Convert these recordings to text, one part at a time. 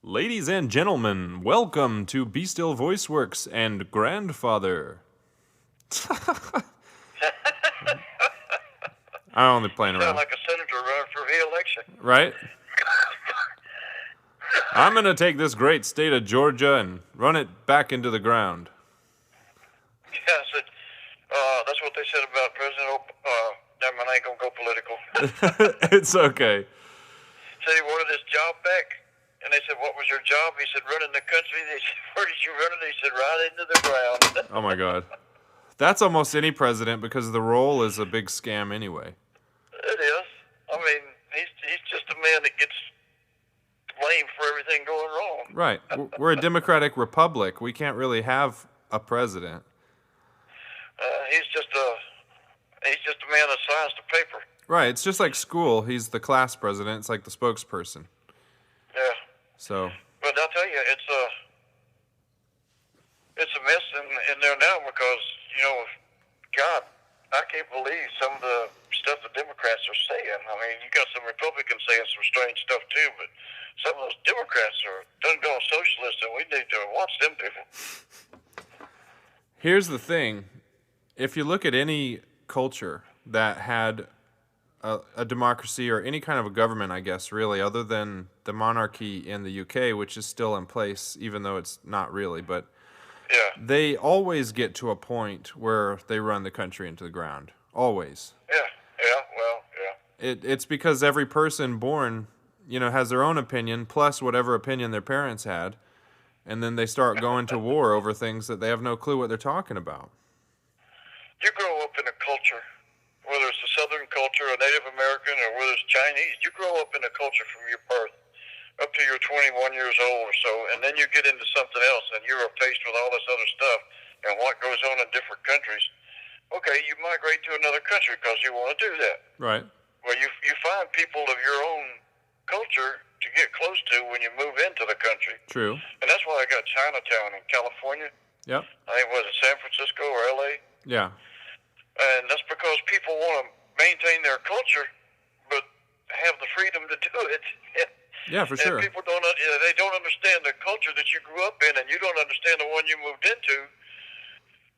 Ladies and gentlemen, welcome to Be Still Voice Works and Grandfather. I'm only playing Sound around. like a senator running for re-election. Right? I'm going to take this great state of Georgia and run it back into the ground. Yeah, I said, that's what they said about President never mind, I ain't going to go political. It's okay. Said he wanted his job back. And they said, what was your job? He said, running the country. They said, where did you run it? He said, right into the ground. Oh my God. That's almost any president because the role is a big scam anyway. It is. I mean, he's just a man that gets blamed for everything going wrong. Right. We're a democratic republic. We can't really have a president. He's just a man that signs the paper. Right. It's just like school. He's the class president. It's like the spokesperson. Yeah. So. But I'll tell you, it's a mess in there now because, God, I can't believe some of the stuff the Democrats are saying. I mean, you got some Republicans saying some strange stuff too, but some of those Democrats are done gone socialist, and we need to watch them people. Here's the thing. If you look at any culture that had a democracy or any kind of a government, I guess, really, other than the monarchy in the UK, which is still in place, even though it's not really, but Yeah. they always get to a point where they run the country into the ground. Always. Yeah. It's because every person born, has their own opinion, plus whatever opinion their parents had, and then they start going to war over things that they have no clue what they're talking about. You grow up in a culture, whether it's a Southern culture, a Native American, or whether it's Chinese, you grow up in a culture from your birth up to you're 21 years old or so, and then you get into something else, and you're faced with all this other stuff and what goes on in different countries. Okay, you migrate to another country because you want to do that. Right. Well, you find people of your own culture to get close to when you move into the country. True. And that's why I got Chinatown in California. Yep. I think, was it San Francisco or L.A.? Yeah. And that's because people want to maintain their culture, but have the freedom to do it. Yeah, for sure. And people they don't understand the culture that you grew up in, and you don't understand the one you moved into,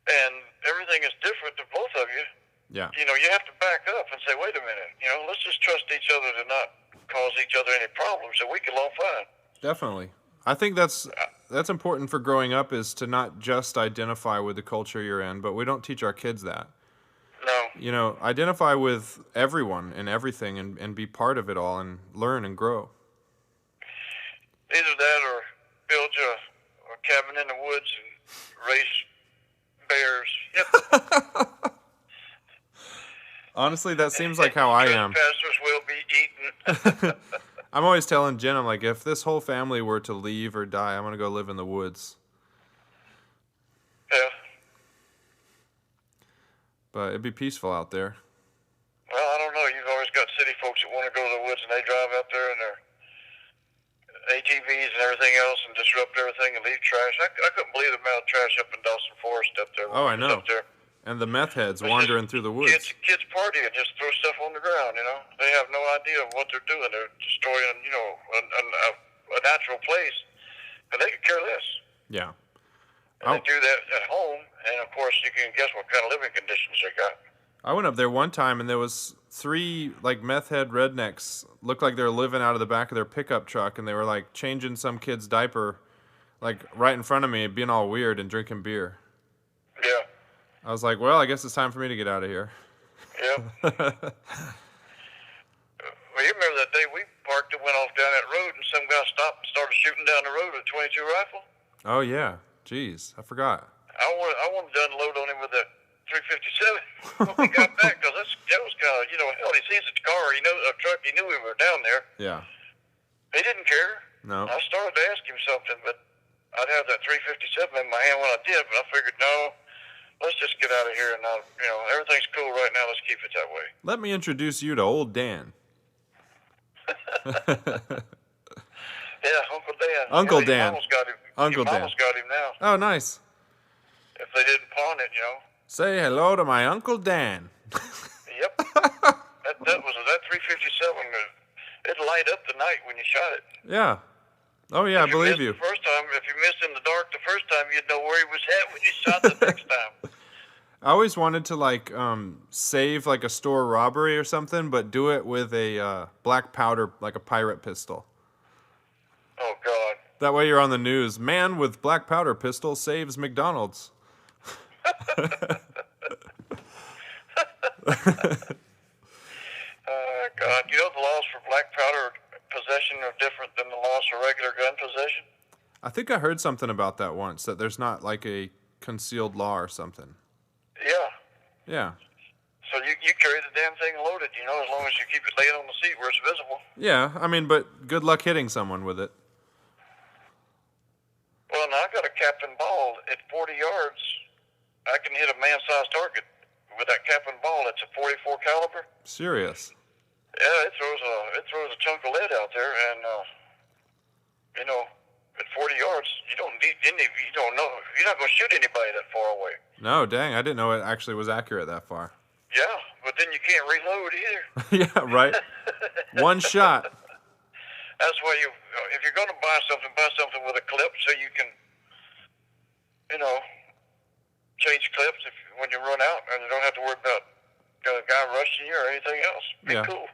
and everything is different to both of you. Yeah. You have to back up and say, wait a minute, let's just trust each other to not cause each other any problems, and we can all fine. Definitely. I think that's important for growing up, is to not just identify with the culture you're in, but we don't teach our kids that. No. Identify with everyone and everything and be part of it all and learn and grow. Either that or build you a cabin in the woods and raise bears. Yep. Honestly, that seems like how I am. Trespassers will be eaten. I'm always telling Jen, I'm like, if this whole family were to leave or die, I'm going to go live in the woods. Yeah. But it'd be peaceful out there. Well, I don't know. You've always got city folks that want to go to the woods, and they drive out there in their ATVs and everything else and disrupt everything and leave trash. I couldn't believe the amount of trash up in Dawson Forest up there. Oh, I know. Up there. And the meth heads wandering through the woods. Kids party and just throw stuff on the ground, They have no idea what they're doing. They're destroying, a natural place. And they could care less. Yeah. And they do that at home, and of course you can guess what kind of living conditions they got. I went up there one time, and there was 3 meth head rednecks. Looked like they were living out of the back of their pickup truck, and they were changing some kid's diaper, right in front of me, being all weird and drinking beer. Yeah. I was like, well, I guess it's time for me to get out of here. Yeah. Well, you remember that day we parked and went off down that road, and some guy stopped and started shooting down the road with a .22 rifle. Oh yeah, jeez, I forgot. I wanted to unload on him with a 357 when we got back, because that was kind of, hell, he sees a car, a truck, he knew we were down there. Yeah. He didn't care. No. I started to ask him something, but I'd have that 357 in my hand when I did, but I figured, no, let's just get out of here, and everything's cool right now, let's keep it that way. Let me introduce you to old Dan. Yeah, Uncle Dan. Uncle Dan. Uncle Dan. Almost got him now. Oh, nice. If they didn't pawn it, Say hello to my Uncle Dan. Yep. that 357. It'd light up the night when you shot it. Yeah. Oh yeah, I If you believe missed you. the first time, if you missed in the dark the first time, you'd know where he was at when you shot the next time. I always wanted to like save like a store robbery or something, but do it with a black powder, like a pirate pistol. Oh God. That way you're on the news. Man with black powder pistol saves McDonald's. God. You know the laws for black powder possession are different than the laws for regular gun possession? I think I heard something about that once, that there's not like a concealed law or something. Yeah. Yeah. So you carry the damn thing loaded, you know, as long as you keep it laying on the seat where it's visible. Yeah, I mean, but good luck hitting someone with it. Well, now I got a cap and ball at 40 yards. I can hit a man-sized target with that cap and ball. It's a 44 caliber. Serious. Yeah, it throws a chunk of lead out there, and you know, at 40 yards, you don't know you're not going to shoot anybody that far away. No, dang, I didn't know it actually was accurate that far. Yeah, but then you can't reload either. Yeah, right. One shot. That's why if you're going to buy something with a clip so you can, you know, change clips when you run out, and you don't have to worry about a guy rushing you or anything else. Be Yeah. cool.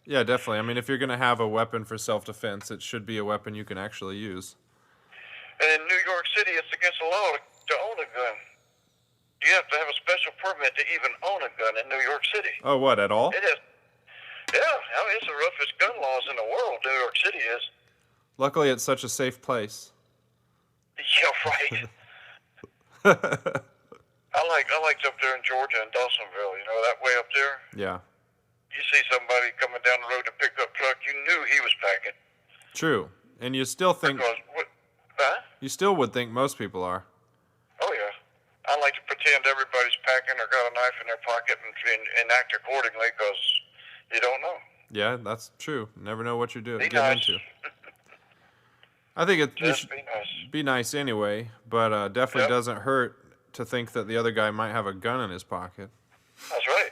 Yeah, definitely. I mean, if you're going to have a weapon for self-defense, it should be a weapon you can actually use. And in New York City, it's against the law to own a gun. You have to have a special permit to even own a gun in New York City. Oh, what, at all? It is. Yeah, I mean, it's the roughest gun laws in the world. New York City is. Luckily, it's such a safe place. Yeah, right. I liked up there in Georgia and Dawsonville. You know that way up there. Yeah. You see somebody coming down the road in a pickup truck, you knew he was packing. True. And you still think Because what? Huh? you still would think most people are. Oh yeah. I like to pretend everybody's packing or got a knife in their pocket and act accordingly because you don't know. Yeah, that's true. Never know what you're Be getting nice. into. I think you Just should be nice. be nice anyway, but definitely Yep. doesn't hurt to think that the other guy might have a gun in his pocket. That's right.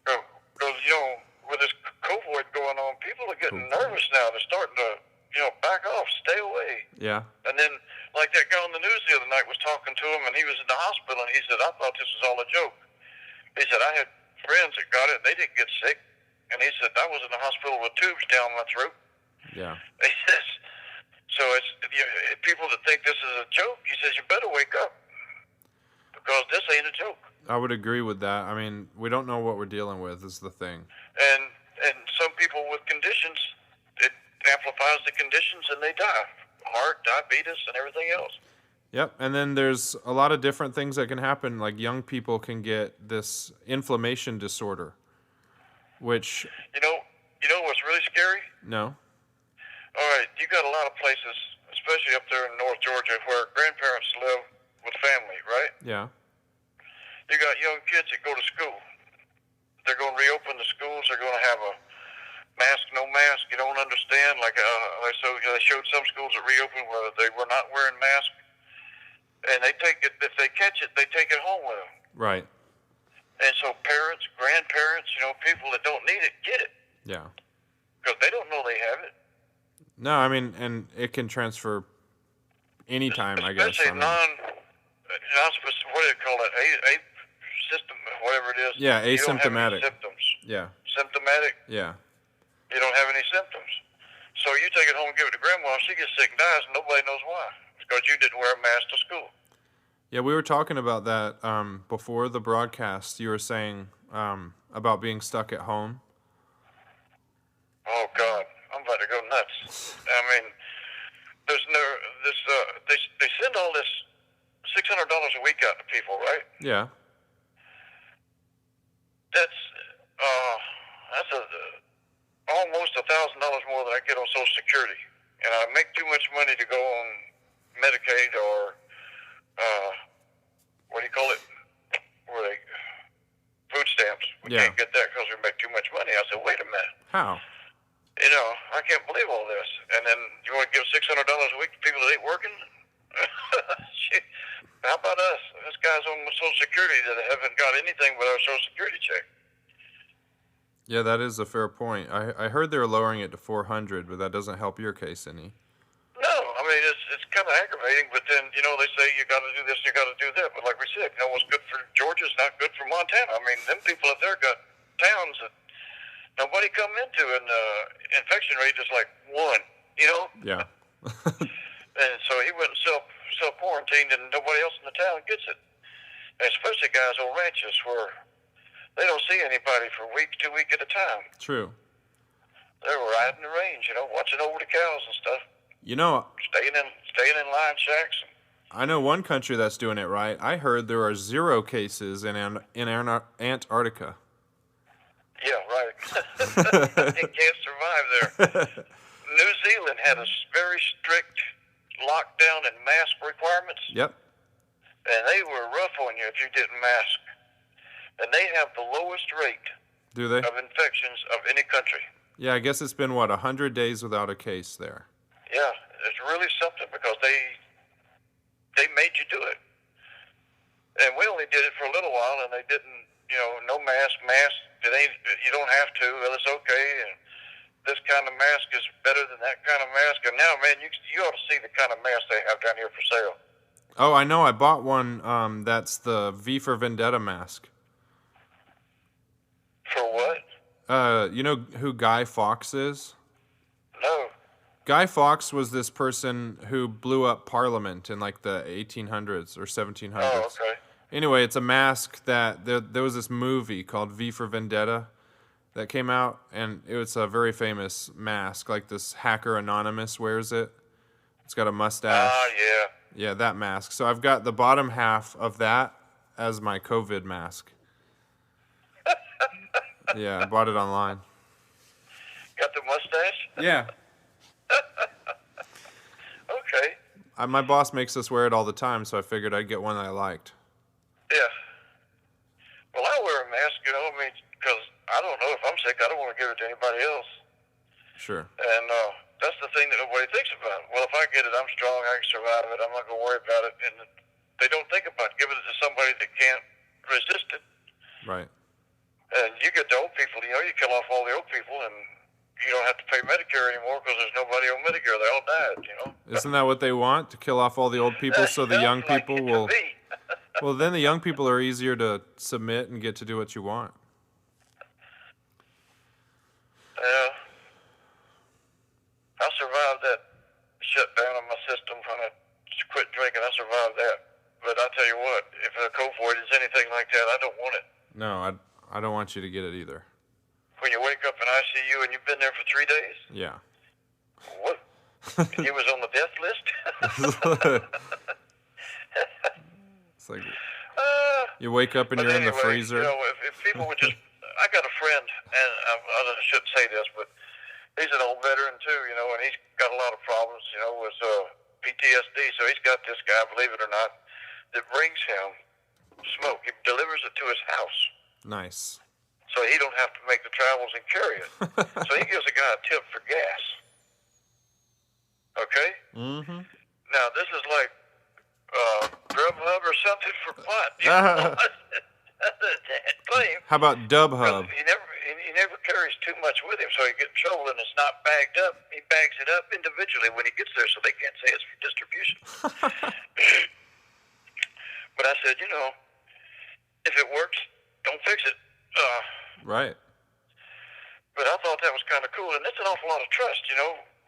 Because, you know, with this COVID going on, people are getting nervous now. They're starting to, you know, back off, stay away. Yeah. And then, like that guy on the news the other night was talking to him, and he was in the hospital, and he said, I thought this was all a joke. He said, I had friends that got it, and they didn't get sick. And he said, I was in the hospital with tubes down my throat. Yeah. He says, so it's people that think this is a joke, he says, you better wake up. Because this ain't a joke. I would agree with that. I mean, we don't know what we're dealing with is the thing. And some people with conditions, it amplifies the conditions and they die. Heart, diabetes, and everything else. Yep, and then there's a lot of different things that can happen. Like young people can get this inflammation disorder, which You know what's really scary? no, All right, you got a lot of places, especially up there in North Georgia, where grandparents live with family, right? yeah, You got young kids that go to school. They're going to reopen the schools. They're going to have a mask, no mask. You don't understand. So they showed some schools that reopened where they were not wearing masks, and they take it. If they catch it, they take it home with them. right, And so parents, grandparents, you know, people that don't need it, get it yeah. because they don't know they have it. No, I mean, and it can transfer anytime, I guess. Especially I mean, what do you call it? System, whatever it is. Yeah, You don't have asymptomatic. any symptoms. yeah, Symptomatic. yeah, You don't have any symptoms. So you take it home and give it to grandma. She gets sick and dies, and nobody knows why. Because you didn't wear a mask to school. yeah. We were talking about that before the broadcast. You were saying about being stuck at home. Oh God, I'm about to go nuts. I mean, there's no this. They send all this $600 a week out to people, right? Yeah, That's almost $1,000 more than I get on Social Security, and I make too much money to go on Medicaid or what do you call it? Where they food stamps. We Yeah. can't get that because we make too much money. I said, wait a minute. how? You know, I can't believe all this. And then you want to give $600 a week to people that ain't working? Shit. How about us? This guy's on Social Security that haven't got anything but our Social Security check. Yeah, that is a fair point. I heard they were lowering it to 400, but that doesn't help your case any. mean, it's kind of aggravating, but then, they say you got to do this, you got to do that. But like we said, what's good for Georgia's not good for Montana. I mean, them people up there got towns that nobody come into, and infection rate is like 1, Yeah. And so he went and self-quarantined, and nobody else in the town gets it. And especially guys on ranches where they don't see anybody for a week, 2 weeks at a time. True. They were riding the range, watching over the cows and stuff. Staying in line shacks. I know one country that's doing it right. I heard there are 0 cases in Antarctica. Yeah, right. They can't survive there. New Zealand had a very strict lockdown and mask requirements. Yep. And they were rough on you if you didn't mask. And they have the lowest rate Do they? of infections of any country. Yeah, I guess it's been, 100 days without a case there. Yeah, it's really something because they made you do it. And we only did it for a little while, and they didn't, no mask. You don't have to. Well, it's okay. And this kind of mask is better than that kind of mask. And now, man, you ought to see the kind of mask they have down here for sale. Oh, I know. I bought one. That's the V for Vendetta mask. For what? You know who Guy Fawkes is? No. Guy Fawkes was this person who blew up Parliament in like the 1800s or 1700s. Oh, okay. Anyway, it's a mask that there was this movie called V for Vendetta that came out, and it was a very famous mask. Like this hacker Anonymous wears it. It's got a mustache. Yeah. Yeah, that mask. So I've got the bottom half of that as my COVID mask. Yeah, I bought it online. Got the mustache? Yeah. Okay. My boss makes us wear it all the time, so I figured I'd get one that I liked. Yeah. Well, I wear a mask, because I don't know if I'm sick. I don't want to give it to anybody else. Sure. And that's the thing that nobody thinks about. Well, if I get it, I'm strong. I can survive it. I'm not going to worry about it. And they don't think about giving it to somebody that can't resist it. Right. And you get the old people, you kill off all the old people, and you don't have to pay Medicare anymore because there's nobody on Medicare. They all died, Isn't that what they want? To kill off all the old people so the young people will... Well, then the young people are easier to submit and get to do what you want. Yeah. I survived that shutdown of my system when I quit drinking. I survived that. But I tell you what, if a cold is anything like that, I don't want it. No, I don't want you to get it either. When you wake up in ICU and you've been there for 3 days? Yeah. What? You was on the death list? It's like you wake up and you're in the freezer. If people would just... I got a friend, and I shouldn't say this, but he's an old veteran too, and he's got a lot of problems, with PTSD. So he's got this guy, believe it or not, that brings him smoke. He delivers it to his house. Nice. So he don't have to make the travels and carry it. So he gives a guy a tip for gas. Okay? Mm-hmm. Now, this is like Grubhub or something for pot. Claim. How about DubHub? He never carries too much with him, so he gets in trouble, and it's not bagged up. He bags it up individually when he gets there, so they can't say it's for distribution. But I said, if it works, don't fix it. Right. But I thought that was kind of cool, and it's an awful lot of trust,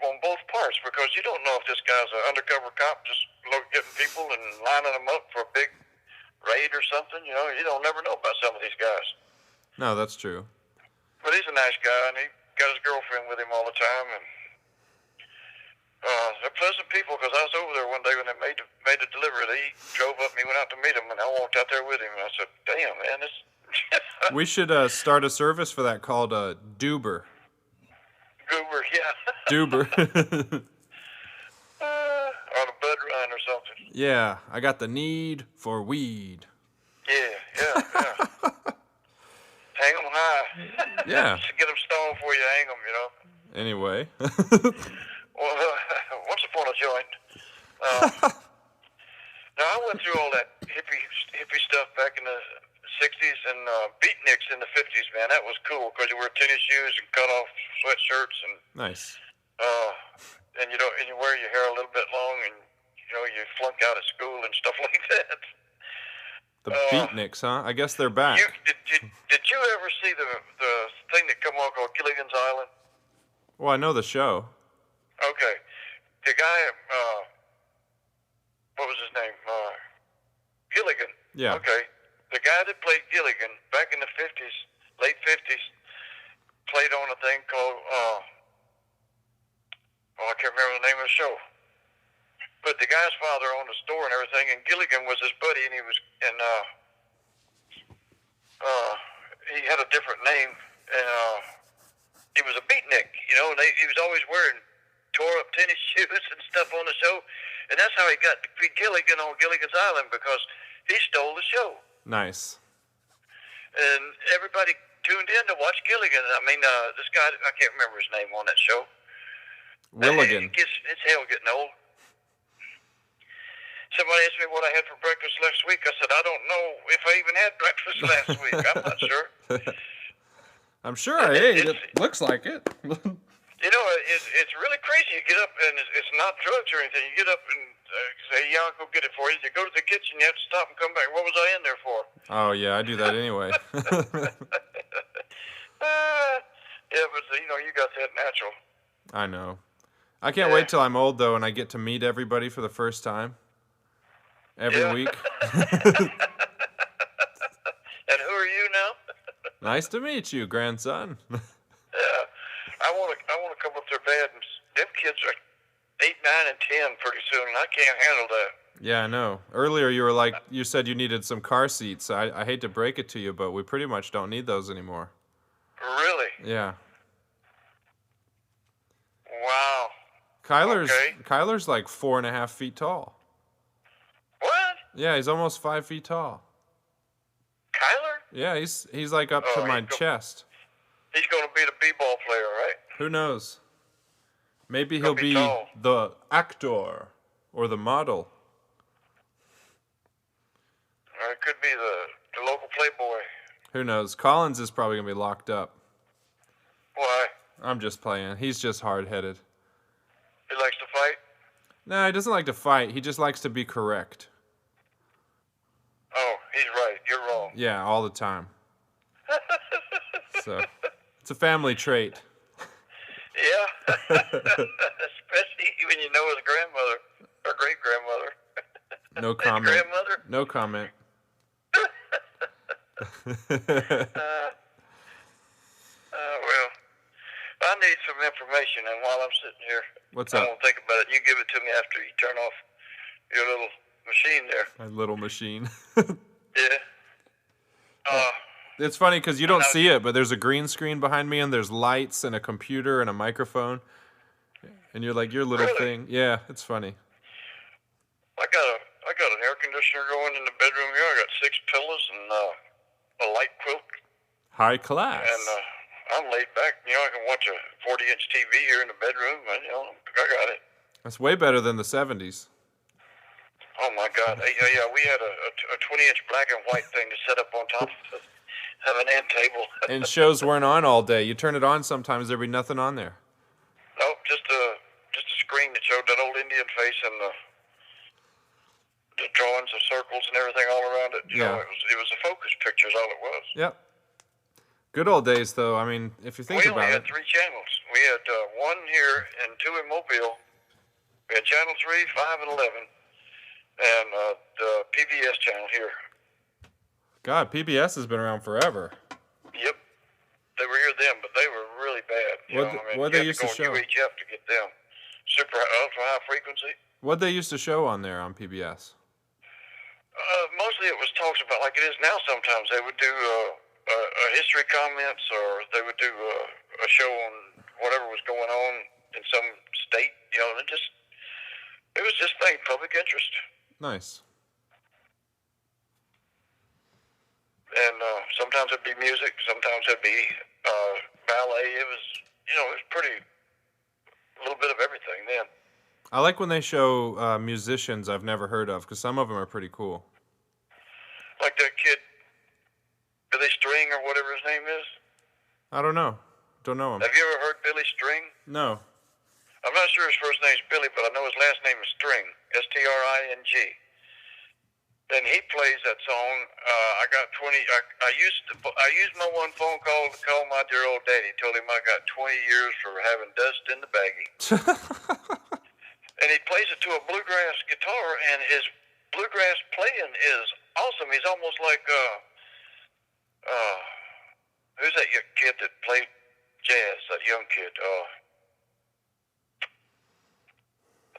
on both parts, because you don't know if this guy's an undercover cop just getting people and lining them up for a big raid or something. You don't never know about some of these guys. No, that's true. But he's a nice guy, and he got his girlfriend with him all the time, and they're pleasant people, because I was over there one day when they made the delivery. They drove up, and he went out to meet him, and I walked out there with him, and I said, damn, man, this... We should start a service for that called Duber. Goober, yeah. Duber. On a bud run or something. Yeah, I got the need for weed. Yeah. Hang them high. Yeah. Just get them stoned before you hang them, Anyway. Well, what's the point of joint? Now, I went through all that hippie stuff back in the 60s and beatniks in the 50s, man. That was cool because you wear tennis shoes and cut-off sweatshirts. And nice. and you wear your hair a little bit long, and you flunk out of school and stuff like that. The Uh, beatniks, huh? I guess they're you back. did you ever see the thing that come on called Gilligan's Island? Well, I know the show. Okay, the guy, what was his name? Gilligan. Yeah. Okay, the guy that played Gilligan back in the '50s, late '50s, played on a thing called I can't remember the name of the show. But the guy's father owned a store and everything, and Gilligan was his buddy, and he had a different name, and he was a beatnik, and he was always wearing tore up tennis shoes and stuff on the show, and that's how he got to be Gilligan on Gilligan's Island, because he stole the show, Nice. and everybody tuned in to watch Gilligan. I mean, this guy, I can't remember his name on that show. Willigan. It's hell getting old. Somebody asked me what I had for breakfast last week. I said, I don't know if I even had breakfast last week. I'm not sure. I'm sure I ate. It looks like it. It's really crazy. You get up, and it's not drugs or anything. You get up and say, yeah, I'll go get it for you. You go to the kitchen, you have to stop and come back. What was I in there for? Oh, yeah, I do that anyway. Yeah, but you got that natural. I know. I can't wait till I'm old, though, and I get to meet everybody for the first time. Every week. And who are you now? Nice to meet you, grandson. Yeah, I want to come up there bad, and them kids are 8, 9, and 10 pretty soon, and I can't handle that. Yeah, I know. Earlier you said you needed some car seats. I hate to break it to you, but we pretty much don't need those anymore. Really? Yeah. Wow. Kyler's like 4.5 feet tall. What? Yeah, he's almost 5 feet tall. Kyler? Yeah, he's like up to my chest. He's going to be the b-ball player, right? Who knows? Maybe he'll be tall. the actor or the model. Or it could be the local playboy. Who knows? Collins is probably going to be locked up. Why? I'm just playing. He's just hard-headed. He likes to fight? No, he doesn't like to fight. He just likes to be correct. Oh, he's right. You're wrong. Yeah, all the time. So, it's a family trait. Yeah. Especially when you know his grandmother or great-grandmother. No comment. Grandmother? No comment. Well, I need some information, and while I'm sitting here, What's I up? won't think about it. You give it to me after you turn off your little machine there. My little machine. Yeah. It's funny because you don't see it, but there's a green screen behind me, and there's lights and a computer and a microphone. And you're like, your little Really? thing. Yeah, it's funny. I got an air conditioner going in the bedroom here. I got 6 pillows and a light quilt, High class. and I'm laid back. I can watch a 40-inch TV here in the bedroom, and I got it. That's way better than the 70s. Oh my God! Yeah, we had a 20-inch black and white thing to set up on top of an end table. And shows weren't on all day. You turn it on, sometimes there'd be nothing on there. Nope, just a screen that showed that old Indian face and the drawings of circles and everything all around it. Yeah. It was a focus picture, is all it was. Yep. Good old days, though. I mean, if you think We only about had it. 3 channels. We had 1 here and 2 in Mobile. We had channel 3, 5, and 11, and the PBS channel here. God, PBS has been around forever. Yep. They were here then, but they were really bad. What they used to show? You had to go on UHF to get them. Ultra high frequency. What they used to show on there on PBS? Mostly it was talks about, like it is now sometimes. They would do history comments, or they would do a show on whatever was going on in some state. It was just public interest. Nice. And sometimes it'd be music, sometimes it'd be ballet. It was, it was pretty, a little bit of everything then. I like when they show musicians I've never heard of, because some of them are pretty cool. Like that kid, Billy String, or whatever his name is. I don't know. Don't know him. Have you ever heard Billy String? No. I'm not sure his first name's Billy, but I know his last name is String, String. And he plays that song. I got 20. I used my one phone call to call my dear old daddy. Told him I got 20 years for having dust in the baggie. And he plays it to a bluegrass guitar, and his bluegrass playing is awesome. He's almost like who's that kid that played jazz? That young kid.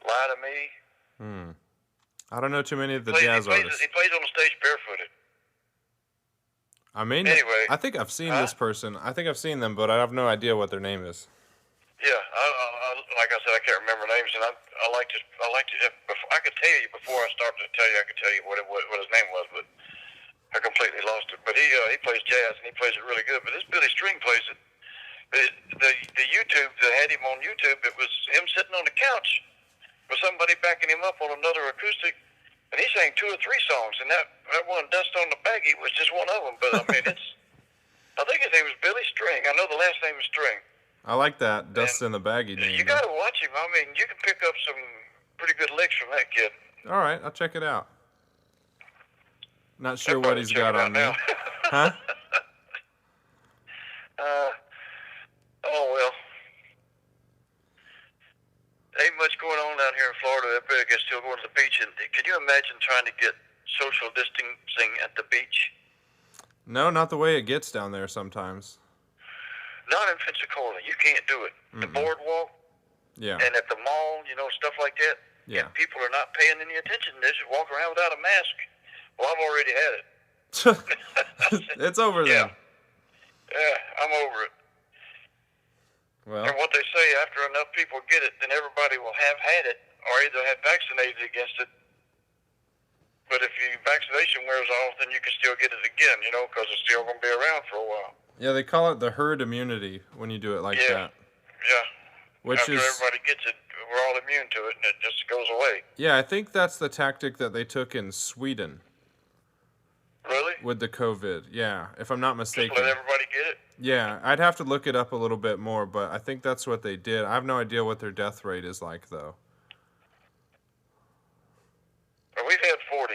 Lie to Me. I don't know too many of the jazz artists. He plays on the stage barefooted. I mean, anyway, I think I've seen this person. I think I've seen them, but I have no idea what their name is. Yeah, like I said, I can't remember names, and I like to. I could tell you before I started to tell you. I could tell you what his name was, but I completely lost it. But he plays jazz, and he plays it really good. But this Billy String plays it. The YouTube that had him on YouTube, it was him sitting on the couch with somebody backing him up on another acoustic, and he sang 2 or 3 songs, and that one, Dust on the Baggie, was just one of them. But I mean, I think his name was Billy String. I know the last name is String. I like that, Dust in the Baggie name. You got to watch him. I mean, you can pick up some pretty good licks from that kid. All right, I'll check it out. Not sure what he's got on me. Huh? Oh, well. Ain't much going on down here in Florida. Everybody gets still going to the beach. And can you imagine trying to get social distancing at the beach? No, not the way it gets down there sometimes. Not in Pensacola. You can't do it. The boardwalk. Yeah. And at the mall, stuff like that. Yeah. And people are not paying any attention. They just walk around without a mask. Well, I've already had it. It's over then. Yeah, I'm over it. Well. And what they say, after enough people get it, then everybody will have had it or either have vaccinated against it. But if your vaccination wears off, then you can still get it again, because it's still going to be around for a while. Yeah, they call it the herd immunity when you do it like that. Yeah. After everybody gets it, we're all immune to it, and it just goes away. Yeah, I think that's the tactic that they took in Sweden. Really? With the COVID, yeah, if I'm not mistaken. Just let everybody get it? Yeah, I'd have to look it up a little bit more, but I think that's what they did. I have no idea what their death rate is like, though. Well, we've had 40.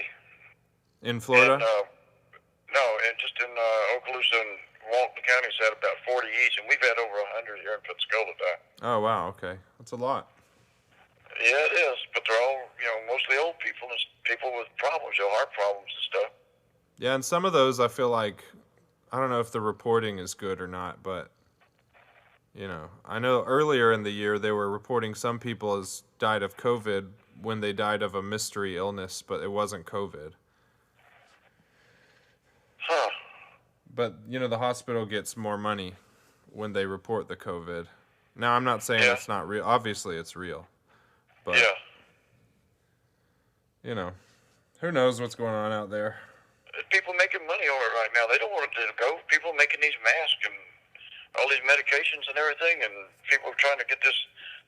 In Florida? And just in Okaloosa and Walton counties had about 40 each, and we've had over 100 here in Pensacola die. Oh, wow, okay. That's a lot. Yeah, it is, but they're all, mostly old people and people with problems, heart problems and stuff. Yeah, and some of those I feel like, I don't know if the reporting is good or not, but, I know earlier in the year they were reporting some people as died of COVID when they died of a mystery illness, but it wasn't COVID. Huh. But, the hospital gets more money when they report the COVID. Now, I'm not saying it's not real. Obviously, it's real. But, who knows what's going on out there. People making money on it right now. They don't want it to go. People making these masks and all these medications and everything, and people are trying to get this.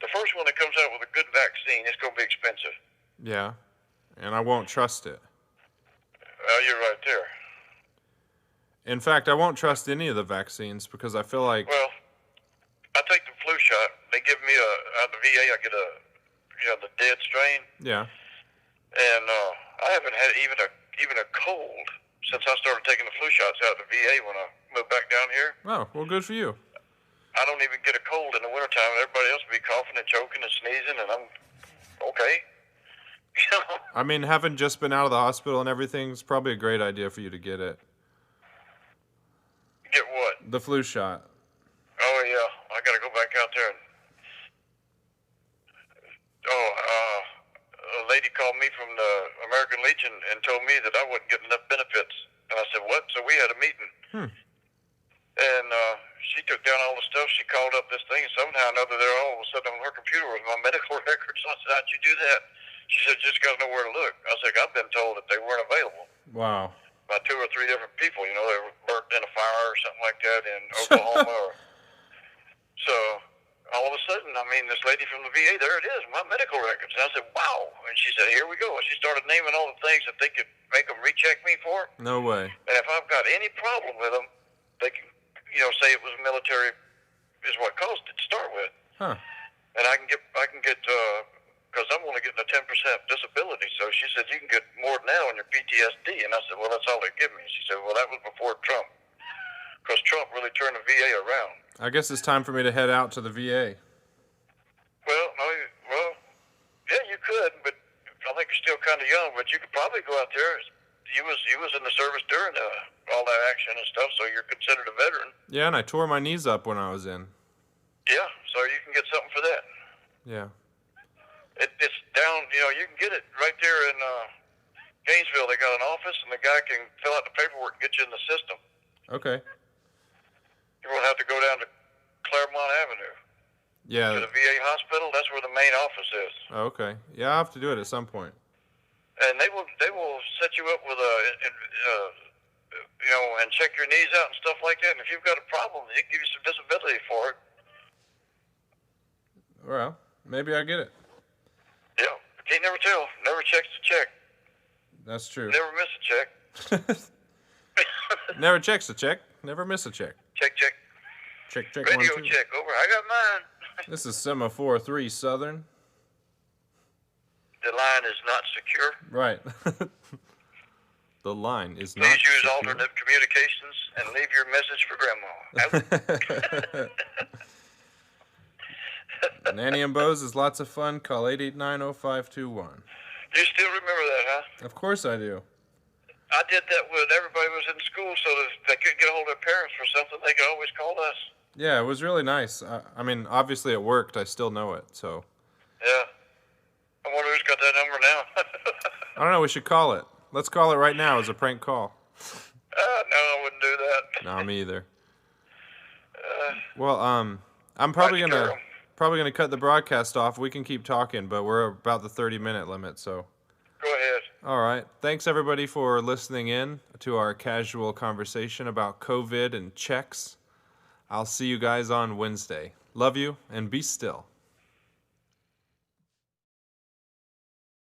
The first one that comes out with a good vaccine, it's going to be expensive. Yeah, and I won't trust it. Well, you're right there. In fact, I won't trust any of the vaccines because I feel like... Well, I take the flu shot. They give me out of the VA, I get the dead strain. Yeah. And I haven't had even a cold since I started taking the flu shots out of the VA when I moved back down here. Oh, well, good for you. I don't even get a cold in the wintertime. Everybody else will be coughing and choking and sneezing, and I'm okay. I mean, having just been out of the hospital and everything, it's probably a great idea for you to get it. Get what? The flu shot. Oh, yeah. I got to go back out there. A lady called me from the American Legion and told me that I wasn't getting enough benefits. And I said, what? So we had a meeting. And she took down all the stuff. She called up this thing, and somehow or another, they're all of a sudden on her computer with my medical records. I said, how'd you do that? She said, just got to know where to look. I said, I've been told that they weren't available. Wow. By 2 or 3 different people. They were burnt in a fire or something like that in Oklahoma. So all of a sudden, this lady from the VA, there it is, my medical records. And I said, wow. And she said, here we go. And she started naming all the things that they could make them recheck me for. No way. And if I've got any problem with them, they can, say it was military is what caused it to start with. Huh. and I can get because I'm only getting a 10% disability. So she said you can get more now on your PTSD, and I said, well, that's all they give me. She said, well, that was before Trump, because Trump really turned the VA around. I guess it's time for me to head out to the VA. Well, no, well, yeah, you could, but I think you're still kind of young. But you could probably go out there. You was in the service during all that action and stuff, so you're considered a veteran. Yeah, and I tore my knees up when I was in. Yeah, so you can get something for that. Yeah. It's down. You can get it right there in Gainesville. They got an office, and the guy can fill out the paperwork and get you in the system. Okay. You won't have to go down to Claremont Avenue to Yeah. the VA hospital. That's where the main office is. Okay. Yeah, I'll have to do it at some point. And they will set you up with and check your knees out and stuff like that. And if you've got a problem, they give you some disability for it. Well, maybe I get it. Yeah, you can't never tell. Never checks the check. That's true. Never miss a check. Never checks a check. Never miss a check. Check. Check, check, Radio 1, 2. check. Over. I got mine. This is Semaphore 3 Southern. The line is not secure. Right. The line is not Please use secure. alternate communications and leave your message for Grandma. Out. Nanny and Bose is lots of fun. Call 889-0521. You still remember that, huh? Of course I do. I did that when everybody was in school, so that if they couldn't get a hold of their parents for something, they could always call us. Yeah, it was really nice. I mean, obviously it worked. I still know it, so. Yeah. I wonder who's got that number now. I don't know. We should call it. Let's call it right now as a prank call. No, I wouldn't do that. No, me either. Well, I'm probably gonna cut the broadcast off. We can keep talking, but we're about the 30-minute limit, so. Go ahead. All right. Thanks everybody for listening in to our casual conversation about COVID and checks. I'll see you guys on Wednesday. Love you and be still.